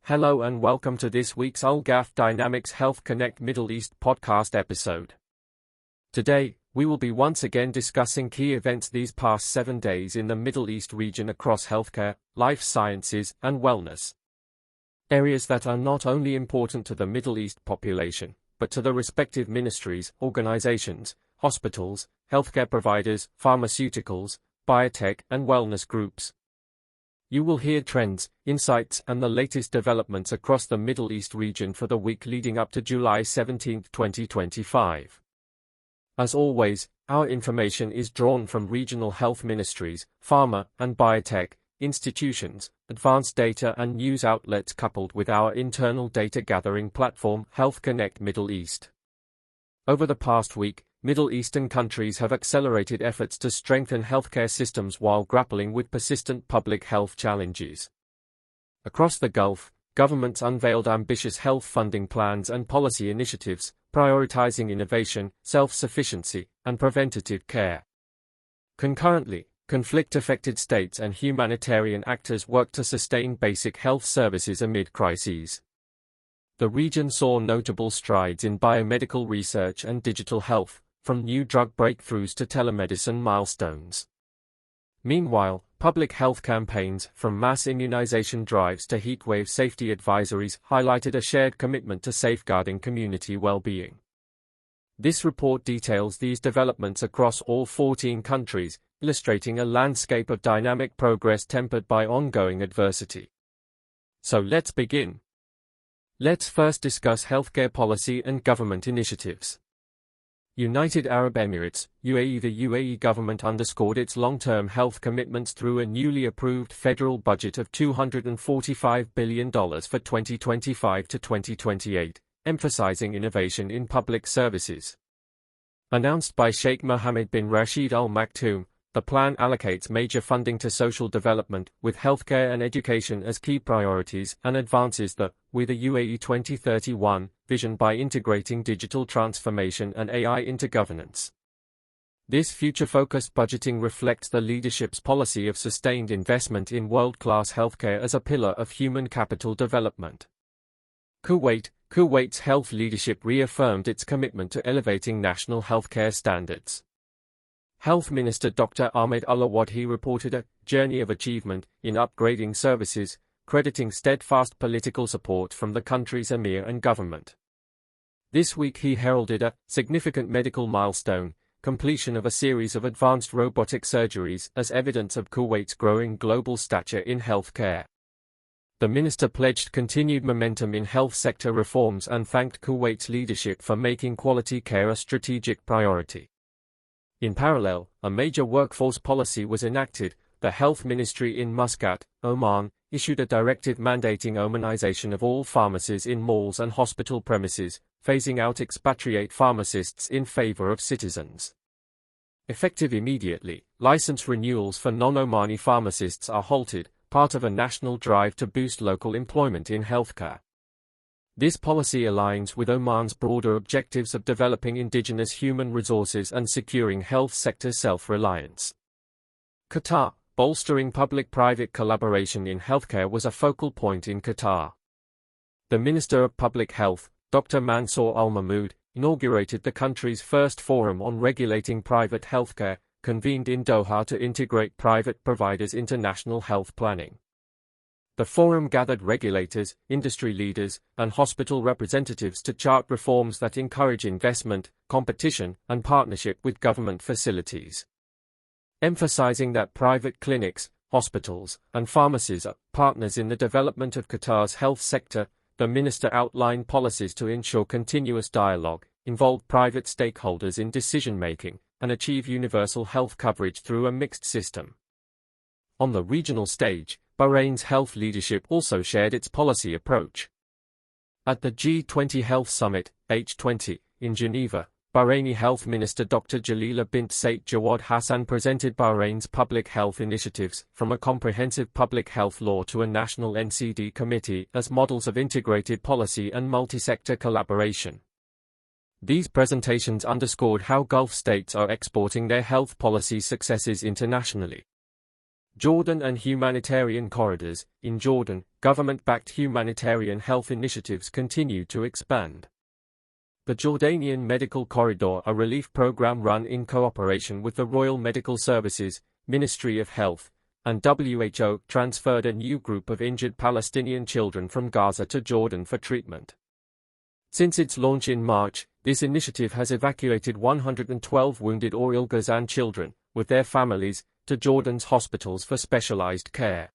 Hello and welcome to this week's Al-Ghaf Dynamics HealthConnect Middle East podcast episode. Today, we will be once again discussing key events these past 7 days in the Middle East region across healthcare, life sciences, and wellness. Areas that are not only important to the Middle East population, but to the respective ministries, organizations, hospitals, healthcare providers, pharmaceuticals, biotech, and wellness groups. You will hear trends, insights, and the latest developments across the Middle East region for the week leading up to July 17, 2025. As always, our information is drawn from regional health ministries, pharma and biotech institutions, advanced data and news outlets coupled with our internal data gathering platform, HealthConnect Middle East. Over the past week, Middle Eastern countries have accelerated efforts to strengthen healthcare systems while grappling with persistent public health challenges. Across the Gulf, governments unveiled ambitious health funding plans and policy initiatives, prioritizing innovation, self-sufficiency, and preventative care. Concurrently, conflict-affected states and humanitarian actors work to sustain basic health services amid crises. The region saw notable strides in biomedical research and digital health, from new drug breakthroughs to telemedicine milestones. Meanwhile, public health campaigns, from mass immunization drives to heatwave safety advisories, highlighted a shared commitment to safeguarding community well-being. This report details these developments across all 14 countries, illustrating a landscape of dynamic progress tempered by ongoing adversity. So let's begin. Let's first discuss healthcare policy and government initiatives. United Arab Emirates, UAE. The UAE government underscored its long-term health commitments through a newly approved federal budget of $245 billion for 2025 to 2028, emphasizing innovation in public services. Announced by Sheikh Mohammed bin Rashid Al Maktoum, the plan allocates major funding to social development, with healthcare and education as key priorities, and advances the "With a UAE 2031" vision by integrating digital transformation and AI into governance. This future-focused budgeting reflects the leadership's policy of sustained investment in world-class healthcare as a pillar of human capital development. Kuwait's health leadership reaffirmed its commitment to elevating national healthcare standards. Health Minister Dr. Ahmed Al-Awadhi reported a journey of achievement in upgrading services, crediting steadfast political support from the country's emir and government. This week he heralded a significant medical milestone, completion of a series of advanced robotic surgeries, as evidence of Kuwait's growing global stature in healthcare. The minister pledged continued momentum in health sector reforms and thanked Kuwait's leadership for making quality care a strategic priority. In parallel, a major workforce policy was enacted. The health ministry in Muscat, Oman, issued a directive mandating Omanization of all pharmacies in malls and hospital premises, phasing out expatriate pharmacists in favor of citizens. Effective immediately, license renewals for non-Omani pharmacists are halted, part of a national drive to boost local employment in healthcare. This policy aligns with Oman's broader objectives of developing indigenous human resources and securing health sector self-reliance. Qatar, bolstering public-private collaboration in healthcare was a focal point in Qatar. The Minister of Public Health, Dr. Mansour Al-Mahmoud, inaugurated the country's first forum on regulating private healthcare, convened in Doha to integrate private providers into national health planning. The forum gathered regulators, industry leaders, and hospital representatives to chart reforms that encourage investment, competition, and partnership with government facilities. Emphasizing that private clinics, hospitals, and pharmacies are partners in the development of Qatar's health sector, the minister outlined policies to ensure continuous dialogue, involve private stakeholders in decision-making, and achieve universal health coverage through a mixed system. On the regional stage, Bahrain's health leadership also shared its policy approach. At the G20 Health Summit, H20, in Geneva, Bahraini Health Minister Dr. Jalila bint Said Jawad Hassan presented Bahrain's public health initiatives, from a comprehensive public health law to a national NCD committee, as models of integrated policy and multi-sector collaboration. These presentations underscored how Gulf states are exporting their health policy successes internationally. Jordan and humanitarian corridors. In Jordan, government-backed humanitarian health initiatives continue to expand. The Jordanian Medical Corridor, a relief program run in cooperation with the Royal Medical Services, Ministry of Health, and WHO, transferred a new group of injured Palestinian children from Gaza to Jordan for treatment. Since its launch in March, this initiative has evacuated 112 wounded or ill-Gazan children, with their families, to Jordan's hospitals for specialized care.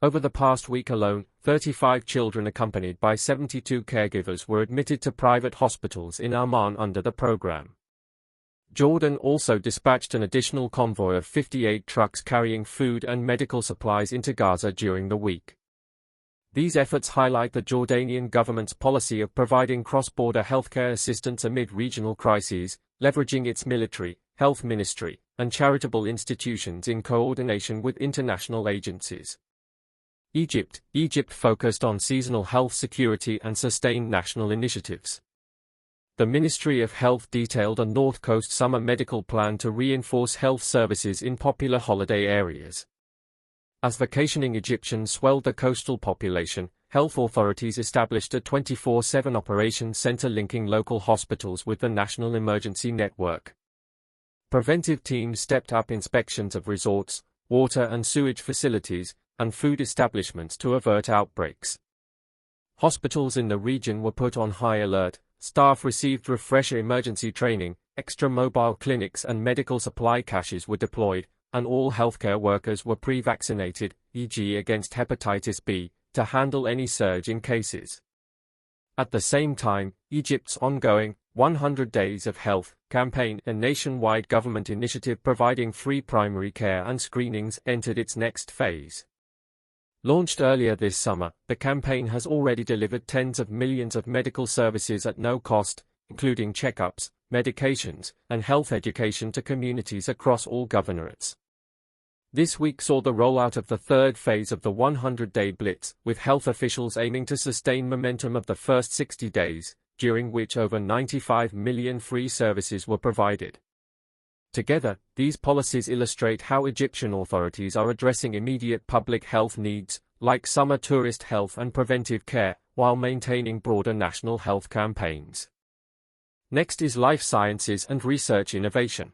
Over the past week alone, 35 children accompanied by 72 caregivers were admitted to private hospitals in Amman under the program. Jordan also dispatched an additional convoy of 58 trucks carrying food and medical supplies into Gaza during the week. These efforts highlight the Jordanian government's policy of providing cross-border healthcare assistance amid regional crises, leveraging its military, health ministry, and charitable institutions in coordination with international agencies. Egypt focused on seasonal health security and sustained national initiatives. The Ministry of Health detailed a North Coast summer medical plan to reinforce health services in popular holiday areas. As vacationing Egyptians swelled the coastal population, health authorities established a 24/7 operations center linking local hospitals with the National Emergency Network. Preventive teams stepped up inspections of resorts, water and sewage facilities, and food establishments to avert outbreaks. Hospitals in the region were put on high alert, staff received refresher emergency training, extra mobile clinics and medical supply caches were deployed, and all healthcare workers were pre-vaccinated, e.g. against hepatitis B, to handle any surge in cases. At the same time, Egypt's ongoing 100 Days of Health campaign, a nationwide government initiative providing free primary care and screenings, entered its next phase. Launched earlier this summer, the campaign has already delivered tens of millions of medical services at no cost, including checkups, medications, and health education to communities across all governorates. This week saw the rollout of the third phase of the 100-day blitz, with health officials aiming to sustain momentum of the first 60 days, during which over 95 million free services were provided. Together, these policies illustrate how Egyptian authorities are addressing immediate public health needs, like summer tourist health and preventive care, while maintaining broader national health campaigns. Next is life sciences and research innovation.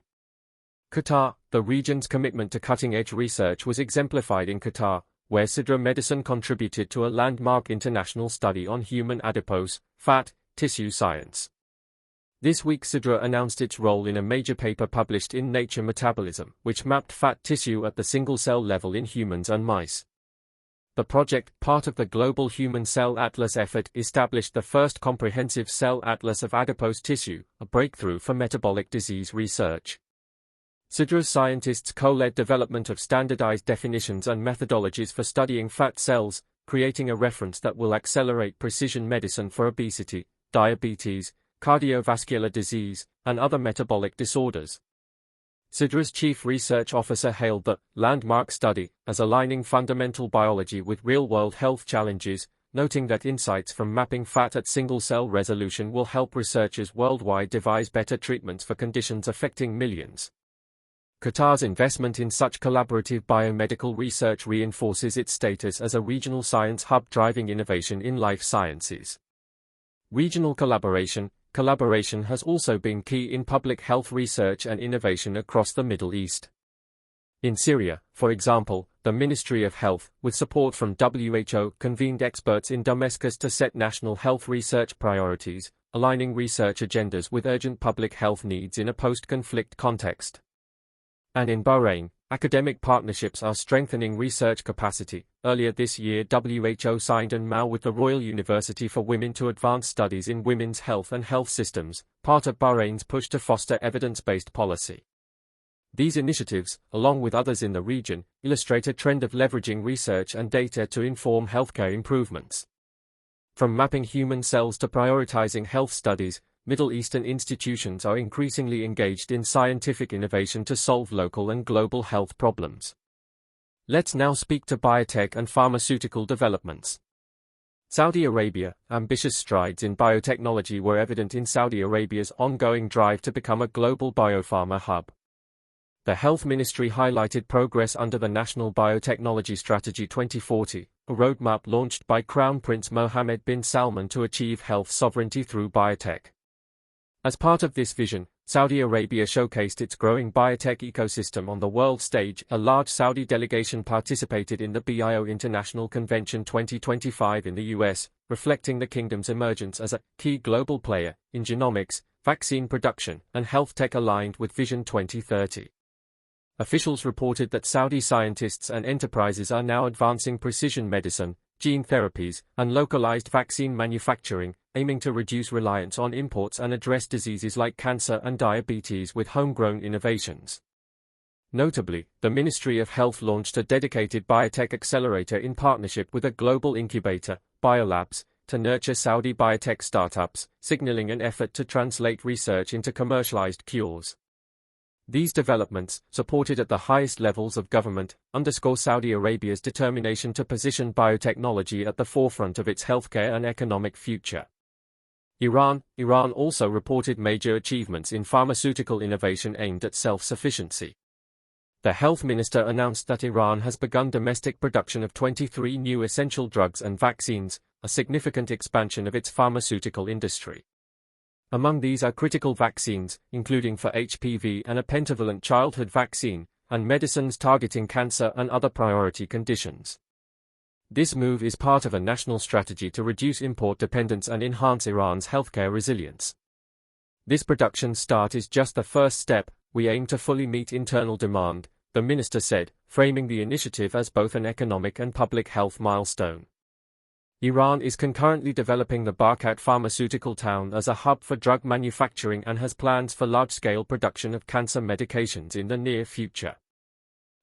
Qatar, the region's commitment to cutting-edge research was exemplified in Qatar, where Sidra Medicine contributed to a landmark international study on human adipose, fat, tissue science. This week Sidra announced its role in a major paper published in Nature Metabolism, which mapped fat tissue at the single-cell level in humans and mice. The project, part of the Global Human Cell Atlas effort, established the first comprehensive cell atlas of adipose tissue, a breakthrough for metabolic disease research. Sidra's scientists co-led development of standardized definitions and methodologies for studying fat cells, creating a reference that will accelerate precision medicine for obesity, diabetes, cardiovascular disease, and other metabolic disorders. Sidra's chief research officer hailed the landmark study as aligning fundamental biology with real-world health challenges, noting that insights from mapping fat at single-cell resolution will help researchers worldwide devise better treatments for conditions affecting millions. Qatar's investment in such collaborative biomedical research reinforces its status as a regional science hub driving innovation in life sciences. Regional collaboration has also been key in public health research and innovation across the Middle East. In Syria, for example, the Ministry of Health, with support from WHO, convened experts in Damascus to set national health research priorities, aligning research agendas with urgent public health needs in a post-conflict context. And in Bahrain, academic partnerships are strengthening research capacity. Earlier this year, WHO signed an MoU with the Royal University for Women to advance studies in women's health and health systems, part of Bahrain's push to foster evidence-based policy. These initiatives, along with others in the region, illustrate a trend of leveraging research and data to inform healthcare improvements. From mapping human cells to prioritizing health studies, Middle Eastern institutions are increasingly engaged in scientific innovation to solve local and global health problems. Let's now speak to biotech and pharmaceutical developments. Saudi Arabia. Ambitious strides in biotechnology were evident in Saudi Arabia's ongoing drive to become a global biopharma hub. The Health Ministry highlighted progress under the National Biotechnology Strategy 2040, a roadmap launched by Crown Prince Mohammed bin Salman to achieve health sovereignty through biotech. As part of this vision, Saudi Arabia showcased its growing biotech ecosystem on the world stage. A large Saudi delegation participated in the BIO International Convention 2025 in the US, reflecting the kingdom's emergence as a key global player in genomics, vaccine production, and health tech aligned with Vision 2030. Officials reported that Saudi scientists and enterprises are now advancing precision medicine, gene therapies, and localized vaccine manufacturing, aiming to reduce reliance on imports and address diseases like cancer and diabetes with homegrown innovations. Notably, the Ministry of Health launched a dedicated biotech accelerator in partnership with a global incubator, Biolabs, to nurture Saudi biotech startups, signaling an effort to translate research into commercialized cures. These developments, supported at the highest levels of government, underscore Saudi Arabia's determination to position biotechnology at the forefront of its healthcare and economic future. Iran also reported major achievements in pharmaceutical innovation aimed at self-sufficiency. The health minister announced that Iran has begun domestic production of 23 new essential drugs and vaccines, a significant expansion of its pharmaceutical industry. Among these are critical vaccines, including for HPV and a pentavalent childhood vaccine, and medicines targeting cancer and other priority conditions. This move is part of a national strategy to reduce import dependence and enhance Iran's healthcare resilience. This production start is just the first step. We aim to fully meet internal demand, the minister said, framing the initiative as both an economic and public health milestone. Iran is concurrently developing the Barkat pharmaceutical town as a hub for drug manufacturing and has plans for large-scale production of cancer medications in the near future.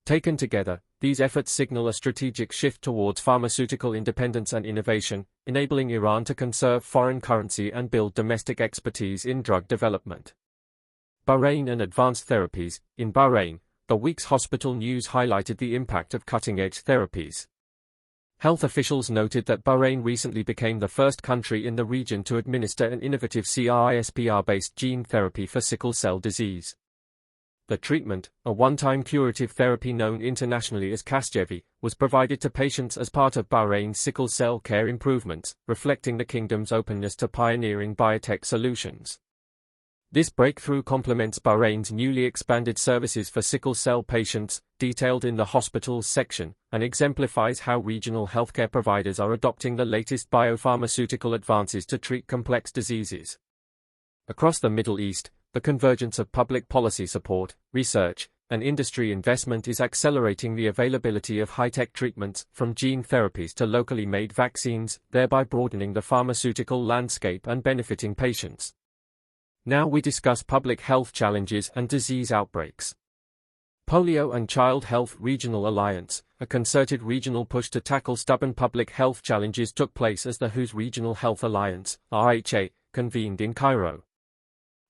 Taken together, these efforts signal a strategic shift towards pharmaceutical independence and innovation, enabling Iran to conserve foreign currency and build domestic expertise in drug development. Bahrain and advanced therapies. In Bahrain, the week's hospital news highlighted the impact of cutting-edge therapies. Health officials noted that Bahrain recently became the first country in the region to administer an innovative CRISPR-based gene therapy for sickle cell disease. The treatment, a one-time curative therapy known internationally as Casgevy, was provided to patients as part of Bahrain's sickle cell care improvements, reflecting the kingdom's openness to pioneering biotech solutions. This breakthrough complements Bahrain's newly expanded services for sickle cell patients, detailed in the hospitals section, and exemplifies how regional healthcare providers are adopting the latest biopharmaceutical advances to treat complex diseases. Across the Middle East, the convergence of public policy support, research, and industry investment is accelerating the availability of high-tech treatments, from gene therapies to locally made vaccines, thereby broadening the pharmaceutical landscape and benefiting patients. Now we discuss public health challenges and disease outbreaks. Polio and Child Health Regional Alliance, a concerted regional push to tackle stubborn public health challenges, took place as the WHO's Regional Health Alliance, RHA, convened in Cairo.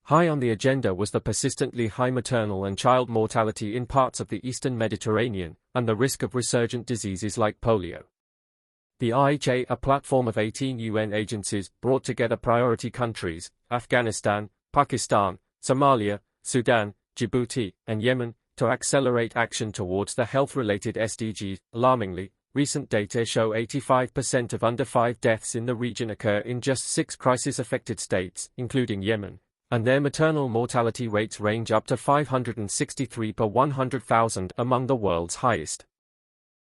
High on the agenda was the persistently high maternal and child mortality in parts of the eastern Mediterranean, and the risk of resurgent diseases like polio. The RHA, a platform of 18 UN agencies, brought together priority countries, Afghanistan, Pakistan, Somalia, Sudan, Djibouti, and Yemen, to accelerate action towards the health-related SDGs. Alarmingly, recent data show 85% of under 5 deaths in the region occur in just 6 crisis-affected states, including Yemen, and their maternal mortality rates range up to 563 per 100,000, among the world's highest.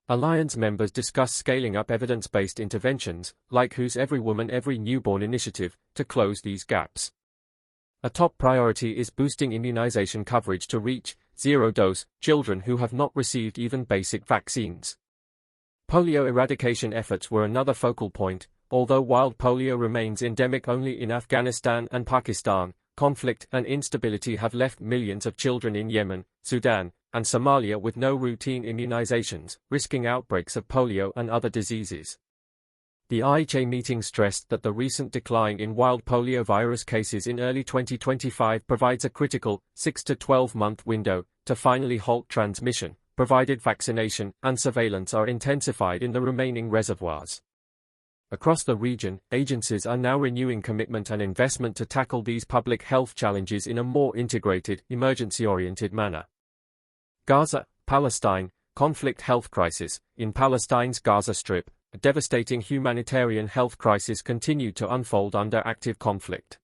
Alliance members discuss scaling up evidence-based interventions, like WHO's Every Woman Every Newborn initiative, to close these gaps. A top priority is boosting immunization coverage to reach zero-dose children who have not received even basic vaccines. Polio eradication efforts were another focal point. Although wild polio remains endemic only in Afghanistan and Pakistan, conflict and instability have left millions of children in Yemen, Sudan, and Somalia with no routine immunizations, risking outbreaks of polio and other diseases. The RHA meeting stressed that the recent decline in wild polio virus cases in early 2025 provides a critical 6 to 12-month window to finally halt transmission, provided vaccination and surveillance are intensified in the remaining reservoirs. Across the region, agencies are now renewing commitment and investment to tackle these public health challenges in a more integrated, emergency-oriented manner. Gaza, Palestine, conflict health crisis. In Palestine's Gaza Strip, a devastating humanitarian health crisis continued to unfold under active conflict.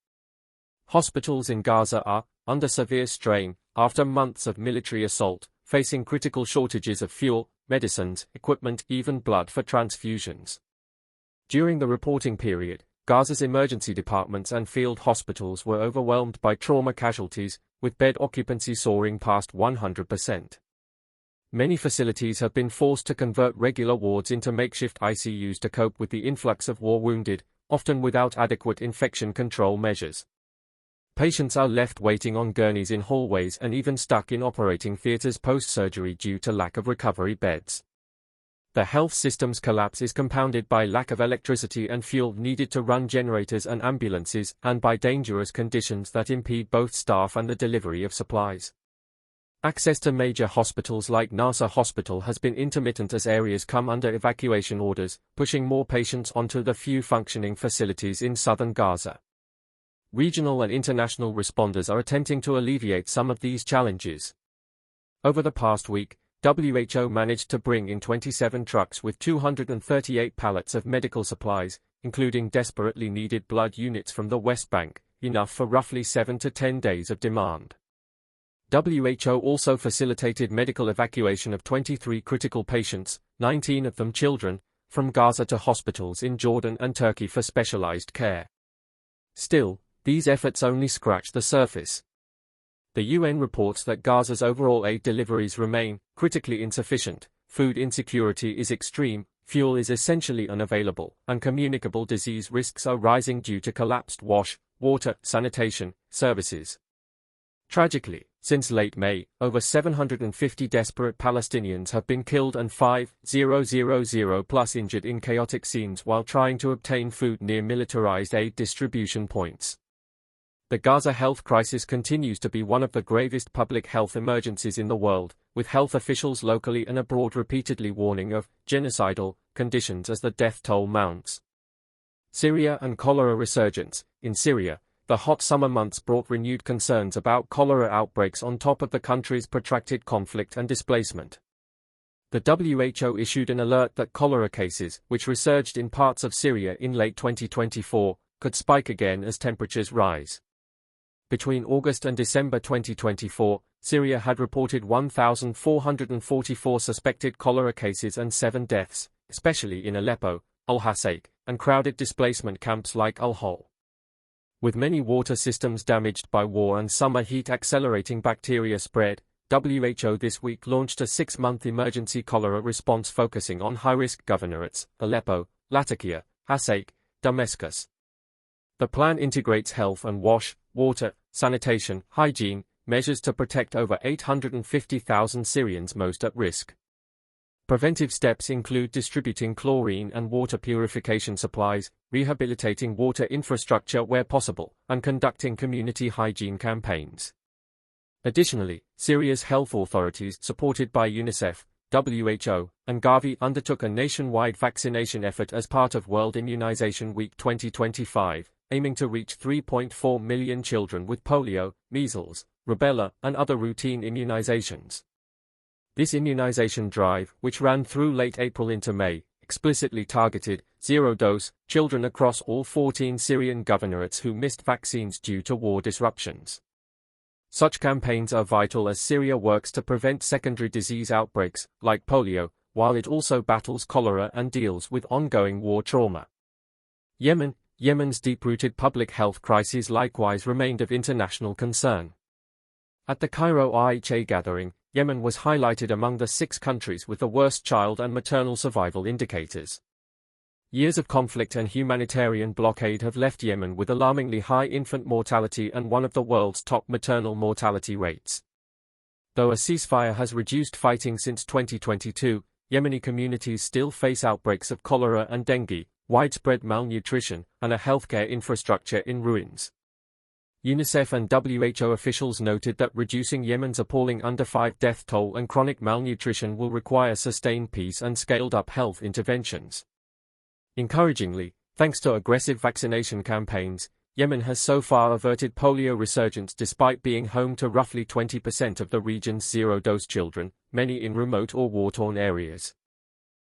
Hospitals in Gaza are under severe strain after months of military assault, facing critical shortages of fuel, medicines, equipment, even blood for transfusions. During the reporting period, Gaza's emergency departments and field hospitals were overwhelmed by trauma casualties, with bed occupancy soaring past 100%. Many facilities have been forced to convert regular wards into makeshift ICUs to cope with the influx of war wounded, often without adequate infection control measures. Patients are left waiting on gurneys in hallways and even stuck in operating theaters post-surgery due to lack of recovery beds. The health system's collapse is compounded by lack of electricity and fuel needed to run generators and ambulances, and by dangerous conditions that impede both staff and the delivery of supplies. Access to major hospitals like Nasser Hospital has been intermittent as areas come under evacuation orders, pushing more patients onto the few functioning facilities in southern Gaza. Regional and international responders are attempting to alleviate some of these challenges. Over the past week, WHO managed to bring in 27 trucks with 238 pallets of medical supplies, including desperately needed blood units from the West Bank, enough for roughly 7 to 10 days of demand. WHO also facilitated medical evacuation of 23 critical patients, 19 of them children, from Gaza to hospitals in Jordan and Turkey for specialized care. Still, these efforts only scratch the surface. The UN reports that Gaza's overall aid deliveries remain critically insufficient, food insecurity is extreme, fuel is essentially unavailable, and communicable disease risks are rising due to collapsed water, sanitation, services. Tragically, since late May, over 750 desperate Palestinians have been killed and 5,000 plus injured in chaotic scenes while trying to obtain food near militarized aid distribution points. The Gaza health crisis continues to be one of the gravest public health emergencies in the world, with health officials locally and abroad repeatedly warning of genocidal conditions as the death toll mounts. Syria and cholera resurgence. In Syria, the hot summer months brought renewed concerns about cholera outbreaks on top of the country's protracted conflict and displacement. The WHO issued an alert that cholera cases, which resurged in parts of Syria in late 2024, could spike again as temperatures rise. Between August and December 2024, Syria had reported 1,444 suspected cholera cases and 7 deaths, especially in Aleppo, Al-Hasaq, and crowded displacement camps like Al-Hol. With many water systems damaged by war and summer heat accelerating bacteria spread, WHO this week launched a 6-month emergency cholera response focusing on high-risk governorates, Aleppo, Latakia, Hasaq, Damascus. The plan integrates health and water, sanitation, hygiene, measures to protect over 850,000 Syrians most at risk. Preventive steps include distributing chlorine and water purification supplies, rehabilitating water infrastructure where possible, and conducting community hygiene campaigns. Additionally, Syria's health authorities, supported by UNICEF, WHO, and Gavi, undertook a nationwide vaccination effort as part of World Immunization Week 2025, aiming to reach 3.4 million children with polio, measles, rubella, and other routine immunizations. This immunization drive, which ran through late April into May, explicitly targeted zero-dose children across all 14 Syrian governorates who missed vaccines due to war disruptions. Such campaigns are vital as Syria works to prevent secondary disease outbreaks, like polio, while it also battles cholera and deals with ongoing war trauma. Yemen's deep-rooted public health crises likewise remained of international concern. At the Cairo IHA gathering, Yemen was highlighted among the 6 countries with the worst child and maternal survival indicators. Years of conflict and humanitarian blockade have left Yemen with alarmingly high infant mortality and one of the world's top maternal mortality rates. Though a ceasefire has reduced fighting since 2022, Yemeni communities still face outbreaks of cholera and dengue, widespread malnutrition, and a healthcare infrastructure in ruins. UNICEF and WHO officials noted that reducing Yemen's appalling under-5 death toll and chronic malnutrition will require sustained peace and scaled-up health interventions. Encouragingly, thanks to aggressive vaccination campaigns, Yemen has so far averted polio resurgence despite being home to roughly 20% of the region's zero-dose children, many in remote or war-torn areas.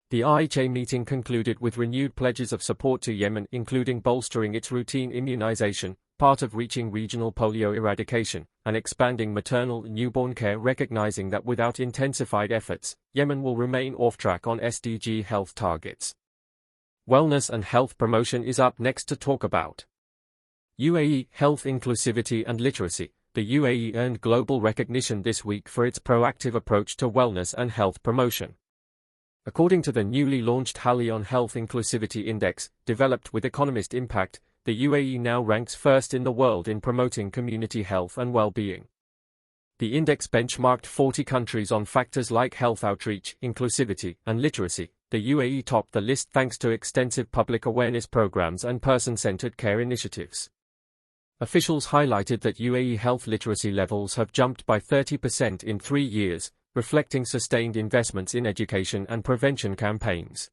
The RHA meeting concluded with renewed pledges of support to Yemen, including bolstering its routine immunization, part of reaching regional polio eradication, and expanding maternal and newborn care, recognizing that without intensified efforts, Yemen will remain off track on SDG health targets. Wellness and health promotion is up next to talk about. UAE health inclusivity and literacy. The UAE earned global recognition this week for its proactive approach to wellness and health promotion. According to the newly launched Halion Health Inclusivity Index, developed with Economist Impact, the UAE now ranks first in the world in promoting community health and well-being. The index benchmarked 40 countries on factors like health outreach, inclusivity, and literacy. The UAE topped the list thanks to extensive public awareness programs and person-centered care initiatives. Officials highlighted that UAE health literacy levels have jumped by 30% in 3 years, reflecting sustained investments in education and prevention campaigns.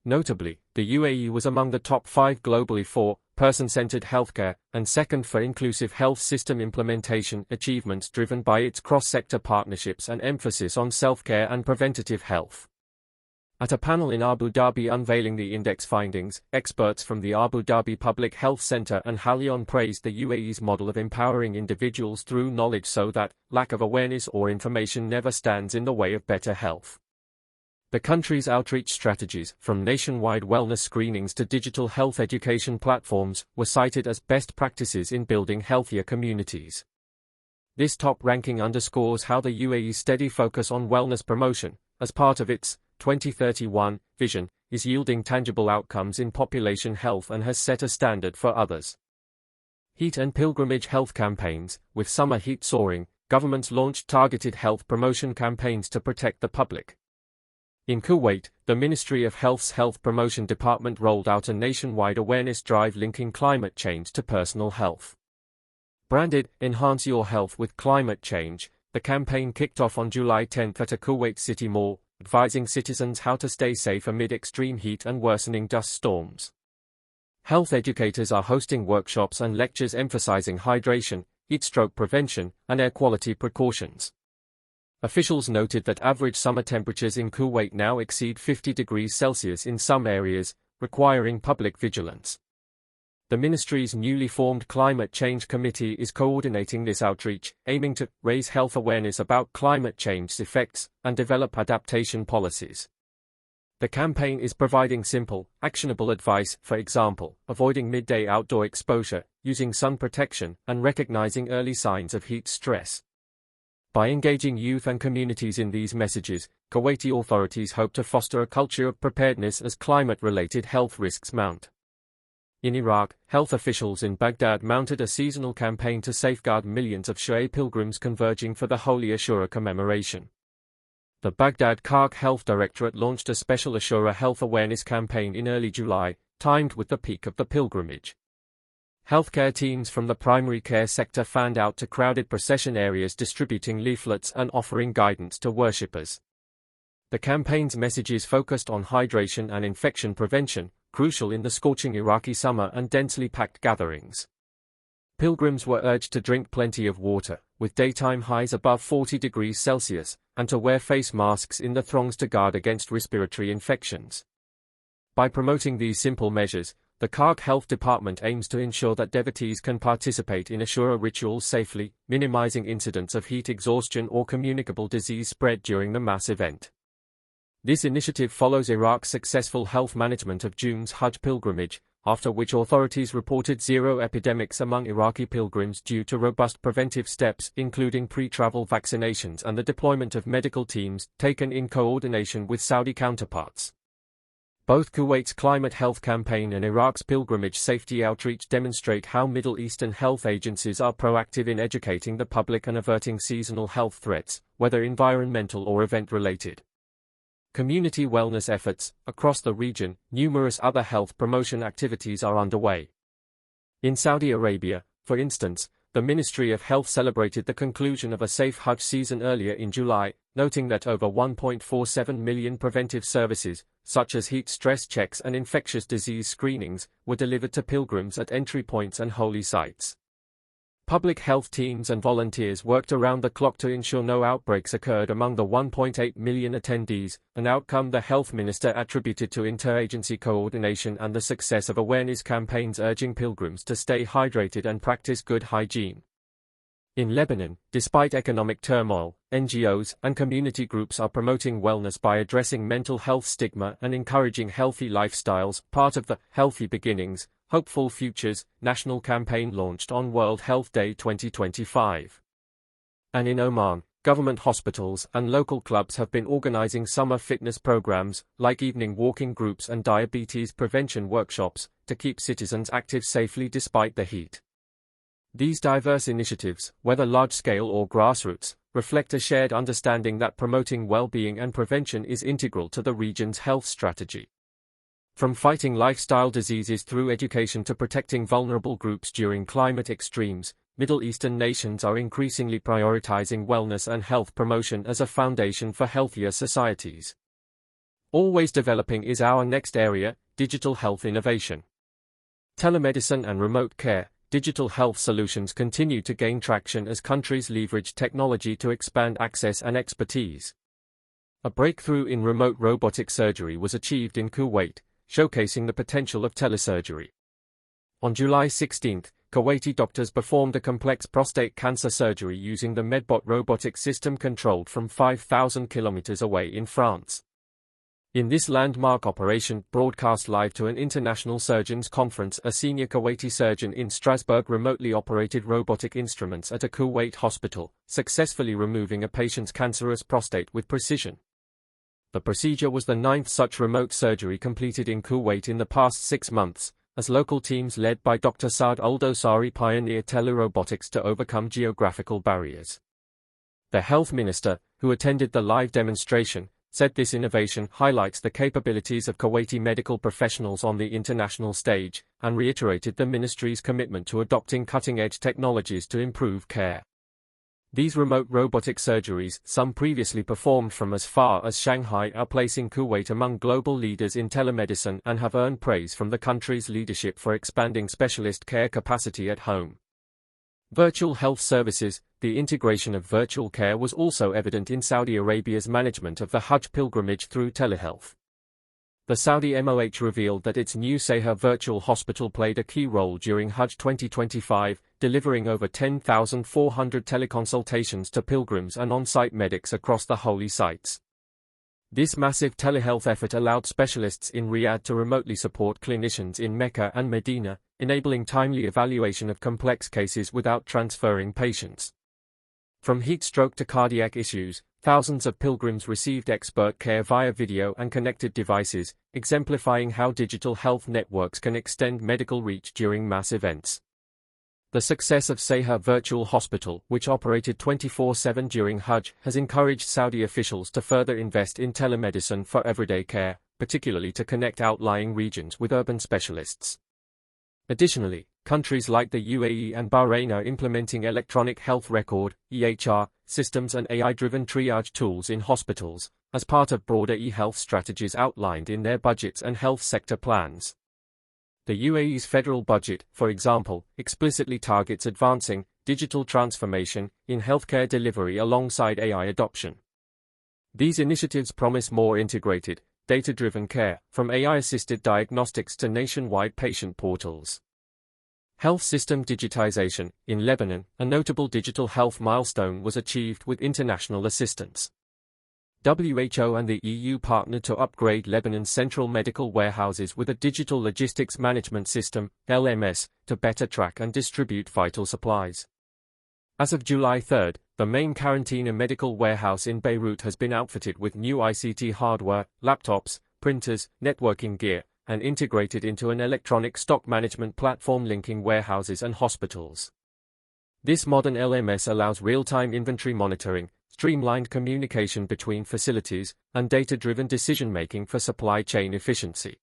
Notably, the UAE was among the top 5 globally for person-centered healthcare, and second for inclusive health system implementation achievements driven by its cross-sector partnerships and emphasis on self-care and preventative health. At a panel in Abu Dhabi unveiling the index findings, experts from the Abu Dhabi Public Health Center and Halion praised the UAE's model of empowering individuals through knowledge so that lack of awareness or information never stands in the way of better health. The country's outreach strategies, from nationwide wellness screenings to digital health education platforms, were cited as best practices in building healthier communities. This top ranking underscores how the UAE's steady focus on wellness promotion, as part of its 2031 vision, is yielding tangible outcomes in population health and has set a standard for others. Heat and pilgrimage health campaigns. With summer heat soaring, governments launched targeted health promotion campaigns to protect the public. In Kuwait, the Ministry of Health's Health Promotion Department rolled out a nationwide awareness drive linking climate change to personal health. Branded, "Enhance Your Health with Climate Change," the campaign kicked off on July 10 at a Kuwait city mall, advising citizens how to stay safe amid extreme heat and worsening dust storms. Health educators are hosting workshops and lectures emphasizing hydration, heatstroke prevention, and air quality precautions. Officials noted that average summer temperatures in Kuwait now exceed 50 degrees Celsius in some areas, requiring public vigilance. The ministry's newly formed Climate Change Committee is coordinating this outreach, aiming to raise health awareness about climate change's effects and develop adaptation policies. The campaign is providing simple, actionable advice, for example, avoiding midday outdoor exposure, using sun protection, and recognizing early signs of heat stress. By engaging youth and communities in these messages, Kuwaiti authorities hope to foster a culture of preparedness as climate-related health risks mount. In Iraq, health officials in Baghdad mounted a seasonal campaign to safeguard millions of Shia pilgrims converging for the Holy Ashura commemoration. The Baghdad Kark Health Directorate launched a special Ashura health awareness campaign in early July, timed with the peak of the pilgrimage. Healthcare teams from the primary care sector fanned out to crowded procession areas distributing leaflets and offering guidance to worshippers. The campaign's messages focused on hydration and infection prevention, crucial in the scorching Iraqi summer and densely packed gatherings. Pilgrims were urged to drink plenty of water, with daytime highs above 40 degrees Celsius, and to wear face masks in the throngs to guard against respiratory infections. By promoting these simple measures, the Kark Health Department aims to ensure that devotees can participate in Ashura rituals safely, minimizing incidents of heat exhaustion or communicable disease spread during the mass event. This initiative follows Iraq's successful health management of June's Hajj pilgrimage, after which authorities reported zero epidemics among Iraqi pilgrims due to robust preventive steps, including pre-travel vaccinations and the deployment of medical teams, taken in coordination with Saudi counterparts. Both Kuwait's climate health campaign and Iraq's pilgrimage safety outreach demonstrate how Middle Eastern health agencies are proactive in educating the public and averting seasonal health threats, whether environmental or event-related. Community wellness efforts. Across the region, numerous other health promotion activities are underway. In Saudi Arabia, for instance, the Ministry of Health celebrated the conclusion of a safe Hajj season earlier in July, noting that over 1.47 million preventive services, such as heat stress checks and infectious disease screenings, were delivered to pilgrims at entry points and holy sites. Public health teams and volunteers worked around the clock to ensure no outbreaks occurred among the 1.8 million attendees, an outcome the health minister attributed to interagency coordination and the success of awareness campaigns urging pilgrims to stay hydrated and practice good hygiene. In Lebanon, despite economic turmoil, NGOs and community groups are promoting wellness by addressing mental health stigma and encouraging healthy lifestyles, part of the Healthy Beginnings, Hopeful Futures national campaign launched on World Health Day 2025. And in Oman, government hospitals and local clubs have been organizing summer fitness programs, like evening walking groups and diabetes prevention workshops, to keep citizens active safely despite the heat. These diverse initiatives, whether large-scale or grassroots, reflect a shared understanding that promoting well-being and prevention is integral to the region's health strategy. From fighting lifestyle diseases through education to protecting vulnerable groups during climate extremes, Middle Eastern nations are increasingly prioritizing wellness and health promotion as a foundation for healthier societies. Always developing is our next area, digital health innovation. Telemedicine and remote care. Digital health solutions continue to gain traction as countries leverage technology to expand access and expertise. A breakthrough in remote robotic surgery was achieved in Kuwait, showcasing the potential of telesurgery. On July 16, Kuwaiti doctors performed a complex prostate cancer surgery using the Medbot robotic system controlled from 5,000 kilometers away in France. In this landmark operation, broadcast live to an international surgeons conference, a senior Kuwaiti surgeon in Strasbourg remotely operated robotic instruments at a Kuwait hospital, successfully removing a patient's cancerous prostate with precision. The procedure was the 9th such remote surgery completed in Kuwait in the past 6 months, as local teams led by Dr. Saad Al-Dosari pioneer telerobotics to overcome geographical barriers. The health minister, who attended the live demonstration, said this innovation highlights the capabilities of Kuwaiti medical professionals on the international stage, and reiterated the ministry's commitment to adopting cutting-edge technologies to improve care. These remote robotic surgeries, some previously performed from as far as Shanghai, are placing Kuwait among global leaders in telemedicine and have earned praise from the country's leadership for expanding specialist care capacity at home. Virtual health services. The integration of virtual care was also evident in Saudi Arabia's management of the Hajj pilgrimage through telehealth. The Saudi MOH revealed that its new Seha virtual hospital played a key role during Hajj 2025, delivering over 10,400 teleconsultations to pilgrims and on-site medics across the holy sites. This massive telehealth effort allowed specialists in Riyadh to remotely support clinicians in Mecca and Medina, enabling timely evaluation of complex cases without transferring patients. From heat stroke to cardiac issues, thousands of pilgrims received expert care via video and connected devices, exemplifying how digital health networks can extend medical reach during mass events. The success of Seha Virtual Hospital, which operated 24/7 during Hajj, has encouraged Saudi officials to further invest in telemedicine for everyday care, particularly to connect outlying regions with urban specialists. Additionally, countries like the UAE and Bahrain are implementing electronic health record (EHR) systems and AI-driven triage tools in hospitals, as part of broader e-health strategies outlined in their budgets and health sector plans. The UAE's federal budget, for example, explicitly targets advancing digital transformation in healthcare delivery alongside AI adoption. These initiatives promise more integrated, data-driven care, from AI-assisted diagnostics to nationwide patient portals. Health system digitization. In Lebanon, a notable digital health milestone was achieved with international assistance. WHO and the EU partnered to upgrade Lebanon's central medical warehouses with a digital logistics management system, LMS, to better track and distribute vital supplies. As of July 3, the main Quarantina medical warehouse in Beirut has been outfitted with new ICT hardware, laptops, printers, networking gear, and integrated into an electronic stock management platform linking warehouses and hospitals. This modern LMS allows real-time inventory monitoring, streamlined communication between facilities, and data-driven decision-making for supply chain efficiency.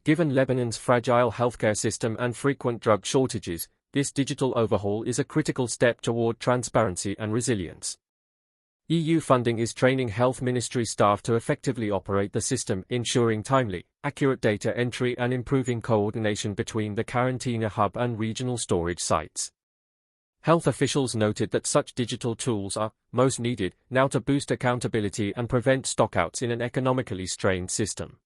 Given Lebanon's fragile healthcare system and frequent drug shortages, this digital overhaul is a critical step toward transparency and resilience. EU funding is training health ministry staff to effectively operate the system, ensuring timely, accurate data entry and improving coordination between the Quarantina hub and regional storage sites. Health officials noted that such digital tools are most needed now to boost accountability and prevent stockouts in an economically strained system.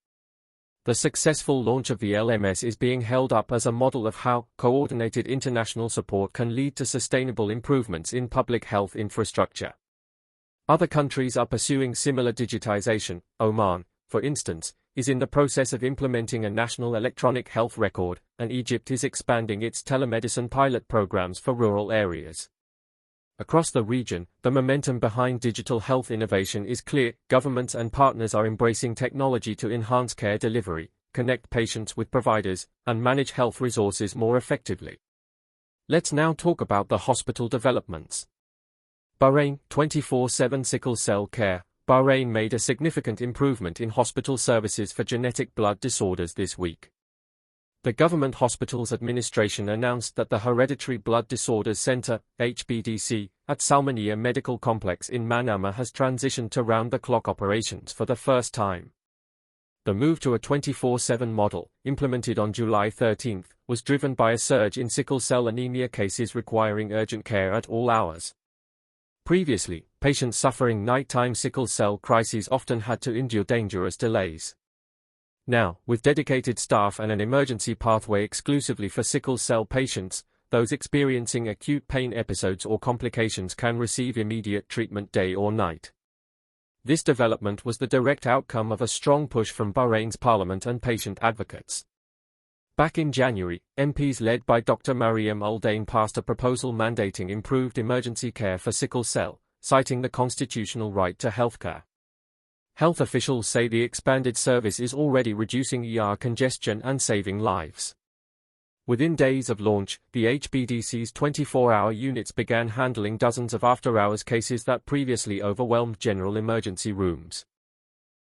The successful launch of the LMS is being held up as a model of how coordinated international support can lead to sustainable improvements in public health infrastructure. Other countries are pursuing similar digitization. Oman, for instance, is in the process of implementing a national electronic health record, and Egypt is expanding its telemedicine pilot programs for rural areas. Across the region, the momentum behind digital health innovation is clear. Governments and partners are embracing technology to enhance care delivery, connect patients with providers, and manage health resources more effectively. Let's now talk about the hospital developments. Bahrain, 24/7 sickle cell care. Bahrain made a significant improvement in hospital services for genetic blood disorders this week. The Government Hospitals Administration announced that the Hereditary Blood Disorders Center, HBDC, at Salmania Medical Complex in Manama has transitioned to round-the-clock operations for the first time. The move to a 24/7 model, implemented on July 13, was driven by a surge in sickle cell anemia cases requiring urgent care at all hours. Previously, patients suffering nighttime sickle cell crises often had to endure dangerous delays. Now, with dedicated staff and an emergency pathway exclusively for sickle cell patients, those experiencing acute pain episodes or complications can receive immediate treatment day or night. This development was the direct outcome of a strong push from Bahrain's parliament and patient advocates. Back in January, MPs led by Dr. Mariam Al-Dain passed a proposal mandating improved emergency care for sickle cell, citing the constitutional right to healthcare. Health officials say the expanded service is already reducing ER congestion and saving lives. Within days of launch, the HBDC's 24-hour units began handling dozens of after-hours cases that previously overwhelmed general emergency rooms.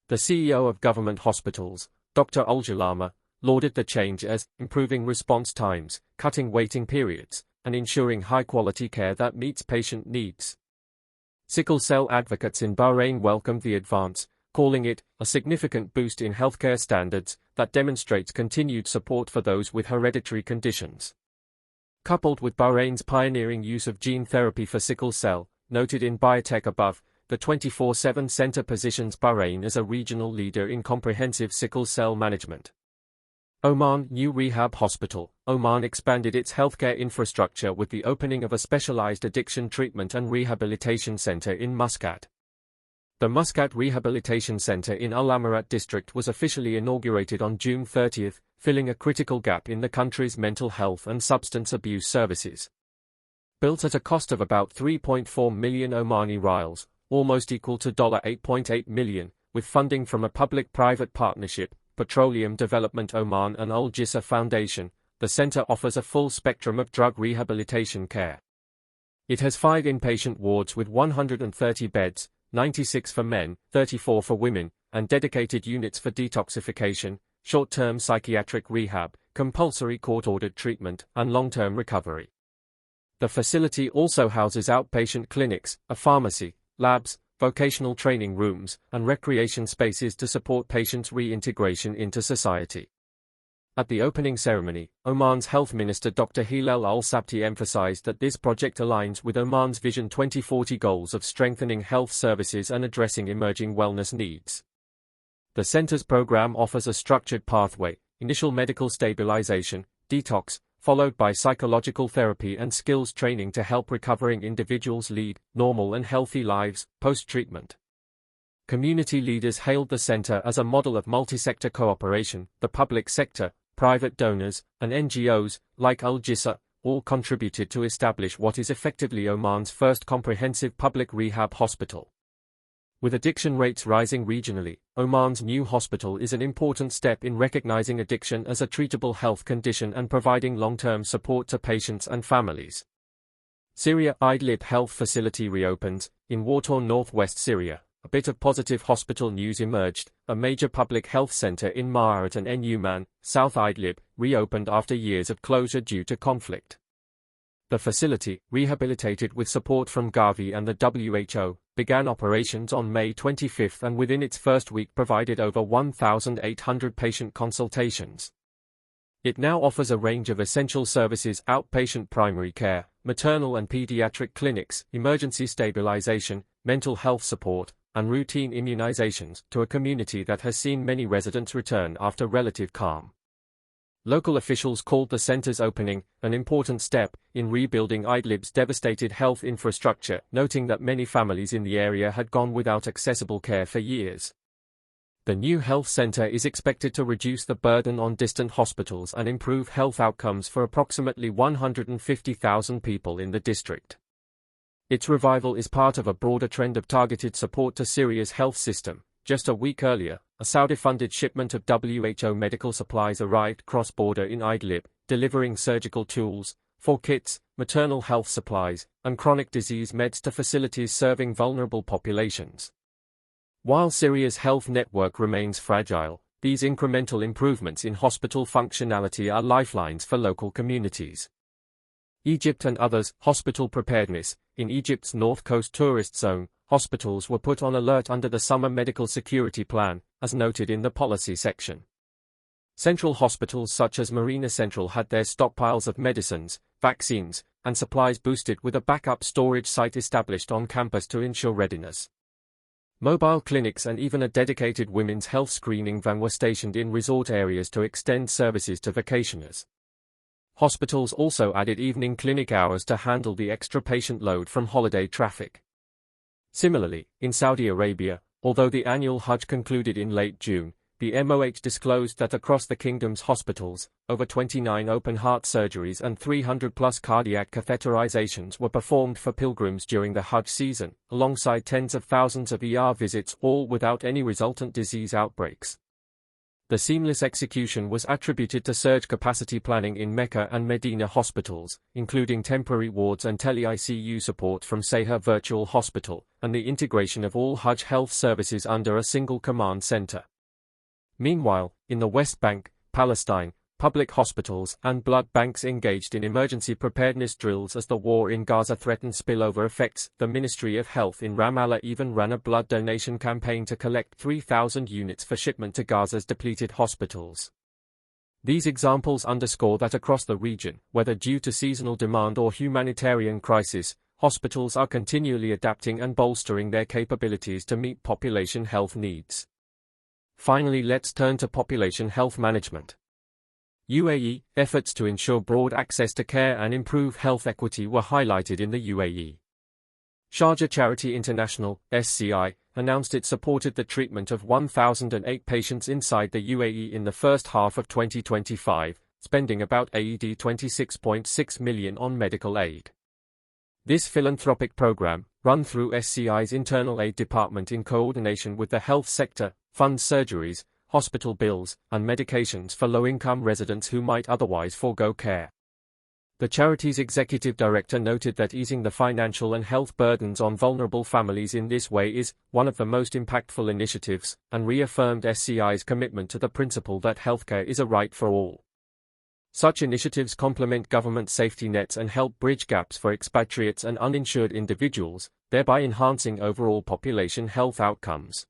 The CEO of government hospitals, Dr. Al-Jalama, lauded the change as improving response times, cutting waiting periods, and ensuring high-quality care that meets patient needs. Sickle cell advocates in Bahrain welcomed the advance, calling it a significant boost in healthcare standards that demonstrates continued support for those with hereditary conditions. Coupled with Bahrain's pioneering use of gene therapy for sickle cell, noted in biotech above, the 24/7 center positions Bahrain as a regional leader in comprehensive sickle cell management. Oman New Rehab Hospital. Oman expanded its healthcare infrastructure with the opening of a specialized addiction treatment and rehabilitation center in Muscat. The Muscat Rehabilitation Center in Al-Amarat district was officially inaugurated on June 30, filling a critical gap in the country's mental health and substance abuse services. Built at a cost of about 3.4 million Omani rials, almost equal to $8.8 million, with funding from a public-private partnership, Petroleum Development Oman and Al-Ghaf Foundation, the center offers a full spectrum of drug rehabilitation care. It has 5 inpatient wards with 130 beds, 96 for men, 34 for women, and dedicated units for detoxification, short-term psychiatric rehab, compulsory court-ordered treatment, and long-term recovery. The facility also houses outpatient clinics, a pharmacy, labs, vocational training rooms, and recreation spaces to support patients' reintegration into society. At the opening ceremony, Oman's Health Minister Dr. Hilal Al-Sabti emphasized that this project aligns with Oman's Vision 2040 goals of strengthening health services and addressing emerging wellness needs. The center's program offers a structured pathway, initial medical stabilization, detox, followed by psychological therapy and skills training to help recovering individuals lead normal and healthy lives post-treatment. Community leaders hailed the center as a model of multi-sector cooperation. The public sector, private donors, and NGOs, like Al-Ghaf, all contributed to establish what is effectively Oman's first comprehensive public rehab hospital. With addiction rates rising regionally, Oman's new hospital is an important step in recognizing addiction as a treatable health condition and providing long-term support to patients and families. Syria Idlib Health Facility reopens. In war-torn northwest Syria, a bit of positive hospital news emerged. A major public health center in Ma'arat and Numan, South Idlib, reopened after years of closure due to conflict. The facility, rehabilitated with support from Gavi and the WHO, began operations on May 25 and within its first week provided over 1,800 patient consultations. It now offers a range of essential services: outpatient primary care, maternal and pediatric clinics, emergency stabilization, mental health support, and routine immunizations to a community that has seen many residents return after relative calm. Local officials called the center's opening an important step in rebuilding Idlib's devastated health infrastructure, noting that many families in the area had gone without accessible care for years. The new health center is expected to reduce the burden on distant hospitals and improve health outcomes for approximately 150,000 people in the district. Its revival is part of a broader trend of targeted support to Syria's health system. Just a week earlier, a Saudi-funded shipment of WHO medical supplies arrived cross-border in Idlib, delivering surgical tools, kits, maternal health supplies, and chronic disease meds to facilities serving vulnerable populations. While Syria's health network remains fragile, these incremental improvements in hospital functionality are lifelines for local communities. Egypt and others. Hospital preparedness. In Egypt's North Coast tourist zone, hospitals were put on alert under the Summer Medical Security Plan, as noted in the policy section. Central hospitals such as Marina Central had their stockpiles of medicines, vaccines, and supplies boosted with a backup storage site established on campus to ensure readiness. Mobile clinics and even a dedicated women's health screening van were stationed in resort areas to extend services to vacationers. Hospitals also added evening clinic hours to handle the extra patient load from holiday traffic. Similarly, in Saudi Arabia, although the annual Hajj concluded in late June, the MOH disclosed that across the kingdom's hospitals, over 29 open-heart surgeries and 300-plus cardiac catheterizations were performed for pilgrims during the Hajj season, alongside tens of thousands of ER visits, all without any resultant disease outbreaks. The seamless execution was attributed to surge capacity planning in Mecca and Medina hospitals, including temporary wards and tele-ICU support from Seha Virtual Hospital, and the integration of all Hajj health services under a single command center. Meanwhile, in the West Bank, Palestine, public hospitals and blood banks engaged in emergency preparedness drills as the war in Gaza threatened spillover effects. The Ministry of Health in Ramallah even ran a blood donation campaign to collect 3,000 units for shipment to Gaza's depleted hospitals. These examples underscore that across the region, whether due to seasonal demand or humanitarian crisis, hospitals are continually adapting and bolstering their capabilities to meet population health needs. Finally, let's turn to population health management. UAE efforts to ensure broad access to care and improve health equity were highlighted in the UAE. Sharjah Charity International (SCI) announced it supported the treatment of 1,008 patients inside the UAE in the first half of 2025, spending about AED 26.6 million on medical aid. This philanthropic program, run through SCI's internal aid department in coordination with the health sector, funds surgeries, hospital bills, and medications for low-income residents who might otherwise forego care. The charity's executive director noted that easing the financial and health burdens on vulnerable families in this way is one of the most impactful initiatives, and reaffirmed SCI's commitment to the principle that healthcare is a right for all. Such initiatives complement government safety nets and help bridge gaps for expatriates and uninsured individuals, thereby enhancing overall population health outcomes.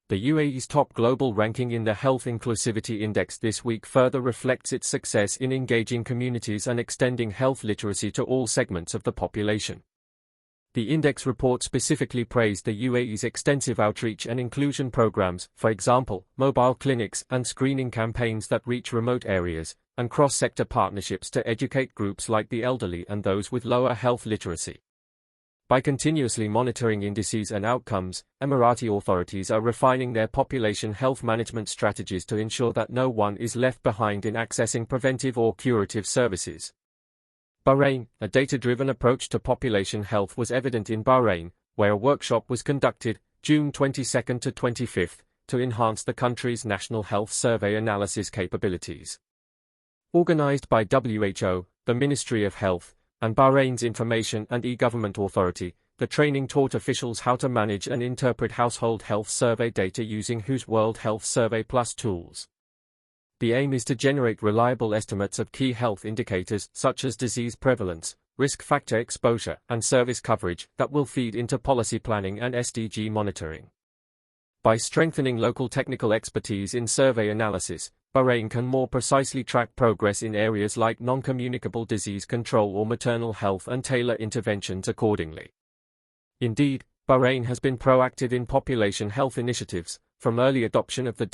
The UAE's top global ranking in the Health Inclusivity Index this week further reflects its success in engaging communities and extending health literacy to all segments of the population. The index report specifically praised the UAE's extensive outreach and inclusion programs, for example, mobile clinics and screening campaigns that reach remote areas, and cross-sector partnerships to educate groups like the elderly and those with lower health literacy. By continuously monitoring indices and outcomes, Emirati authorities are refining their population health management strategies to ensure that no one is left behind in accessing preventive or curative services. Bahrain, a data-driven approach to population health was evident in Bahrain, where a workshop was conducted, June 22 to 25, to enhance the country's national health survey analysis capabilities. Organized by WHO, the Ministry of Health, and Bahrain's Information and E-Government Authority, the training taught officials how to manage and interpret household health survey data using WHO's World Health Survey Plus tools. The aim is to generate reliable estimates of key health indicators such as disease prevalence, risk factor exposure, and service coverage that will feed into policy planning and SDG monitoring. By strengthening local technical expertise in survey analysis, Bahrain can more precisely track progress in areas like non-communicable disease control or maternal health and tailor interventions accordingly. Indeed, Bahrain has been proactive in population health initiatives, from early adoption of the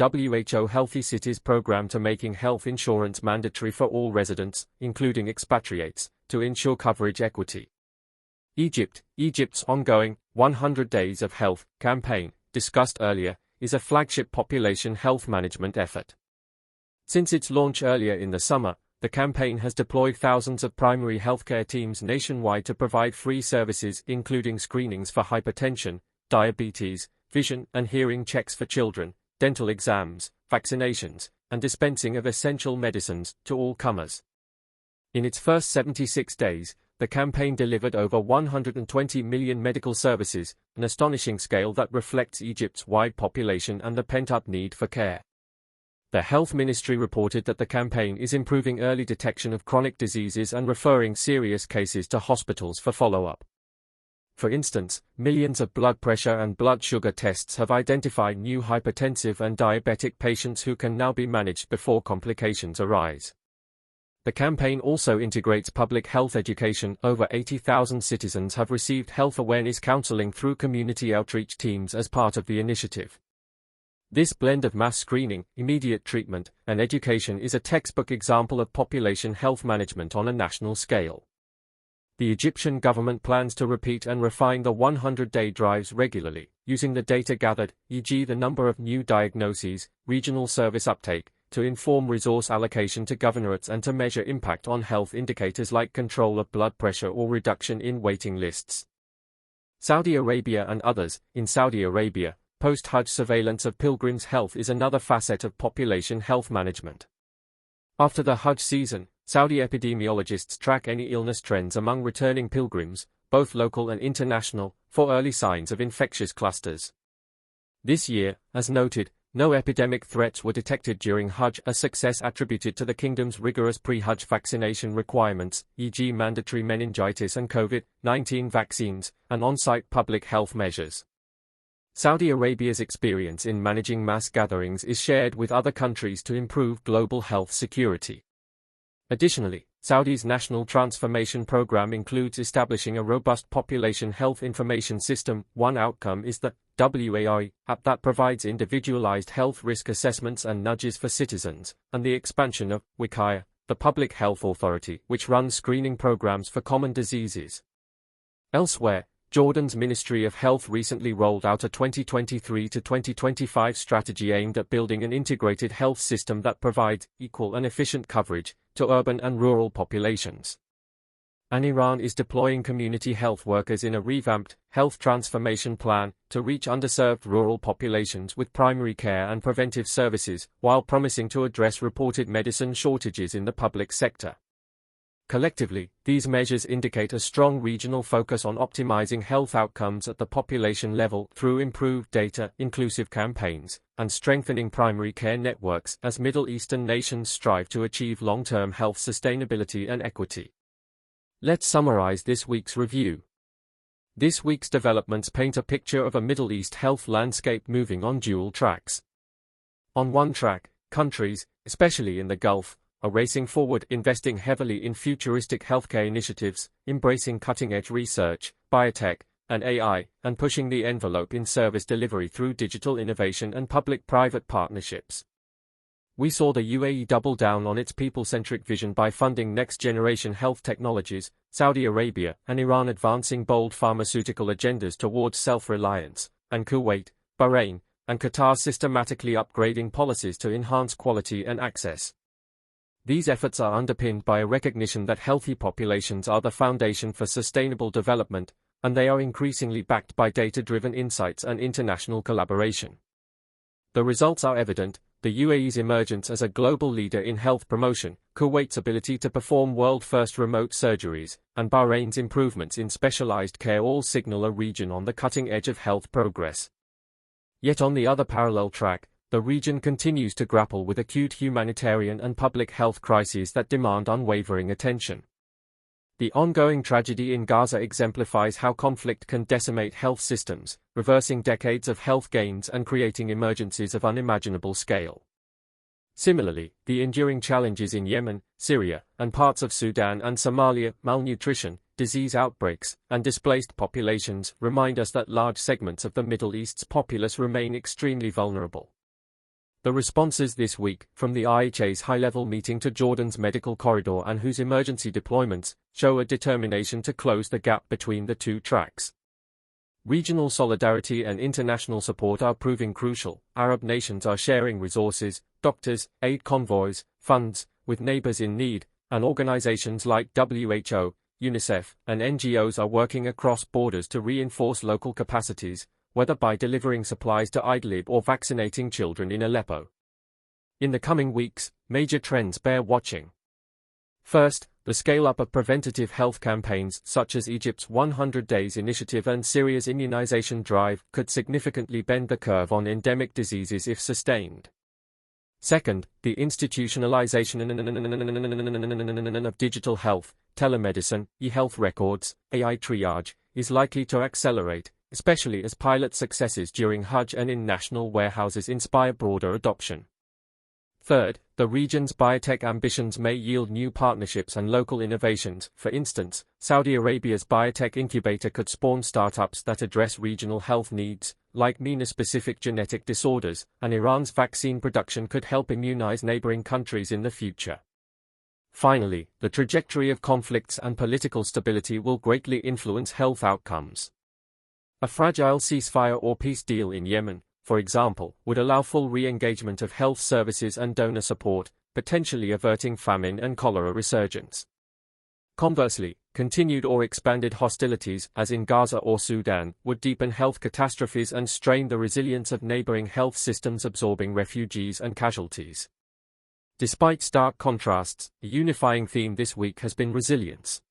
WHO Healthy Cities program to making health insurance mandatory for all residents, including expatriates, to ensure coverage equity. Egypt's ongoing 100 Days of Health campaign, discussed earlier, is a flagship population health management effort. Since its launch earlier in the summer, the campaign has deployed thousands of primary healthcare teams nationwide to provide free services including screenings for hypertension, diabetes, vision and hearing checks for children, dental exams, vaccinations, and dispensing of essential medicines to all comers. In its first 76 days, the campaign delivered over 120 million medical services, an astonishing scale that reflects Egypt's wide population and the pent-up need for care. The Health Ministry reported that the campaign is improving early detection of chronic diseases and referring serious cases to hospitals for follow-up. For instance, millions of blood pressure and blood sugar tests have identified new hypertensive and diabetic patients who can now be managed before complications arise. The campaign also integrates public health education. Over 80,000 citizens have received health awareness counseling through community outreach teams as part of the initiative. This blend of mass screening, immediate treatment, and education is a textbook example of population health management on a national scale. The Egyptian government plans to repeat and refine the 100-day drives regularly, using the data gathered, e.g. the number of new diagnoses, regional service uptake, to inform resource allocation to governorates and to measure impact on health indicators like control of blood pressure or reduction in waiting lists. Saudi Arabia and others. In Saudi Arabia, post-Hajj surveillance of pilgrims' health is another facet of population health management. After the Hajj season, Saudi epidemiologists track any illness trends among returning pilgrims, both local and international, for early signs of infectious clusters. This year, as noted, no epidemic threats were detected during Hajj, a success attributed to the kingdom's rigorous pre-Hajj vaccination requirements, e.g. mandatory meningitis and COVID-19 vaccines, and on-site public health measures. Saudi Arabia's experience in managing mass gatherings is shared with other countries to improve global health security. Additionally, Saudi's national transformation program includes establishing a robust population health information system. One outcome is the WAI app that provides individualized health risk assessments and nudges for citizens, and the expansion of Wiqaya, the public health authority, which runs screening programs for common diseases. Elsewhere, Jordan's Ministry of Health recently rolled out a 2023 to 2025 strategy aimed at building an integrated health system that provides equal and efficient coverage to urban and rural populations. And Iran is deploying community health workers in a revamped health transformation plan to reach underserved rural populations with primary care and preventive services, while promising to address reported medicine shortages in the public sector. Collectively, these measures indicate a strong regional focus on optimizing health outcomes at the population level through improved data, inclusive campaigns, and strengthening primary care networks as Middle Eastern nations strive to achieve long-term health sustainability and equity. Let's summarize this week's review. This week's developments paint a picture of a Middle East health landscape moving on dual tracks. On one track, countries, especially in the Gulf, are racing forward, investing heavily in futuristic healthcare initiatives, embracing cutting-edge research, biotech, and AI, and pushing the envelope in service delivery through digital innovation and public-private partnerships. We saw the UAE double down on its people-centric vision by funding next-generation health technologies, Saudi Arabia and Iran advancing bold pharmaceutical agendas towards self-reliance, and Kuwait, Bahrain, and Qatar systematically upgrading policies to enhance quality and access. These efforts are underpinned by a recognition that healthy populations are the foundation for sustainable development, and they are increasingly backed by data-driven insights and international collaboration. The results are evident: the UAE's emergence as a global leader in health promotion, Kuwait's ability to perform world-first remote surgeries, and Bahrain's improvements in specialized care all signal a region on the cutting edge of health progress. Yet on the other parallel track, the region continues to grapple with acute humanitarian and public health crises that demand unwavering attention. The ongoing tragedy in Gaza exemplifies how conflict can decimate health systems, reversing decades of health gains and creating emergencies of unimaginable scale. Similarly, the enduring challenges in Yemen, Syria, and parts of Sudan and Somalia, malnutrition, disease outbreaks, and displaced populations remind us that large segments of the Middle East's populace remain extremely vulnerable. The responses this week, from the IHA's high-level meeting to Jordan's medical corridor and whose emergency deployments, show a determination to close the gap between the two tracks. Regional solidarity and international support are proving crucial. Arab nations are sharing resources, doctors, aid convoys, funds, with neighbors in need, and organizations like WHO, UNICEF, and NGOs are working across borders to reinforce local capacities, whether by delivering supplies to Idlib or vaccinating children in Aleppo. In the coming weeks, major trends bear watching. First, the scale-up of preventative health campaigns such as Egypt's 100 Days Initiative and Syria's immunization drive could significantly bend the curve on endemic diseases if sustained. Second, the institutionalization of digital health, telemedicine, e-health records, AI triage, is likely to accelerate, especially as pilot successes during Hajj and in national warehouses inspire broader adoption. Third, the region's biotech ambitions may yield new partnerships and local innovations. For instance, Saudi Arabia's biotech incubator could spawn startups that address regional health needs, like MENA-specific genetic disorders, and Iran's vaccine production could help immunize neighboring countries in the future. Finally, the trajectory of conflicts and political stability will greatly influence health outcomes. A fragile ceasefire or peace deal in Yemen, for example, would allow full re-engagement of health services and donor support, potentially averting famine and cholera resurgence. Conversely, continued or expanded hostilities, as in Gaza or Sudan, would deepen health catastrophes and strain the resilience of neighboring health systems absorbing refugees and casualties. Despite stark contrasts, a unifying theme this week has been resilience.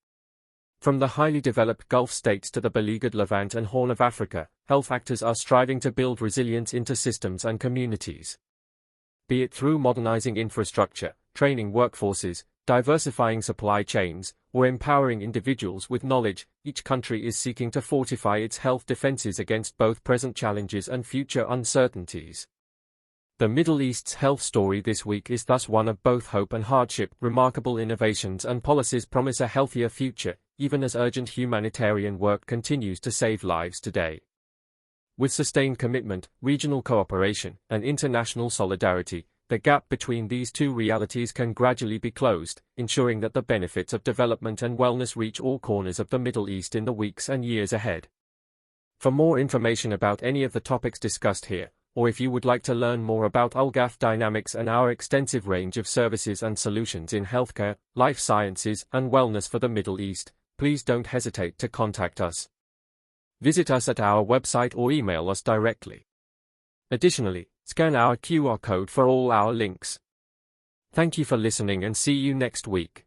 From the highly developed Gulf states to the beleaguered Levant and Horn of Africa, health actors are striving to build resilience into systems and communities. Be it through modernizing infrastructure, training workforces, diversifying supply chains, or empowering individuals with knowledge, each country is seeking to fortify its health defenses against both present challenges and future uncertainties. The Middle East's health story this week is thus one of both hope and hardship. Remarkable innovations and policies promise a healthier future, even as urgent humanitarian work continues to save lives today. With sustained commitment, regional cooperation, and international solidarity, the gap between these two realities can gradually be closed, ensuring that the benefits of development and wellness reach all corners of the Middle East in the weeks and years ahead. For more information about any of the topics discussed here, or if you would like to learn more about Al-Ghaf Dynamics and our extensive range of services and solutions in healthcare, life sciences, and wellness for the Middle East, please don't hesitate to contact us. Visit us at our website or email us directly. Additionally, scan our QR code for all our links. Thank you for listening and see you next week.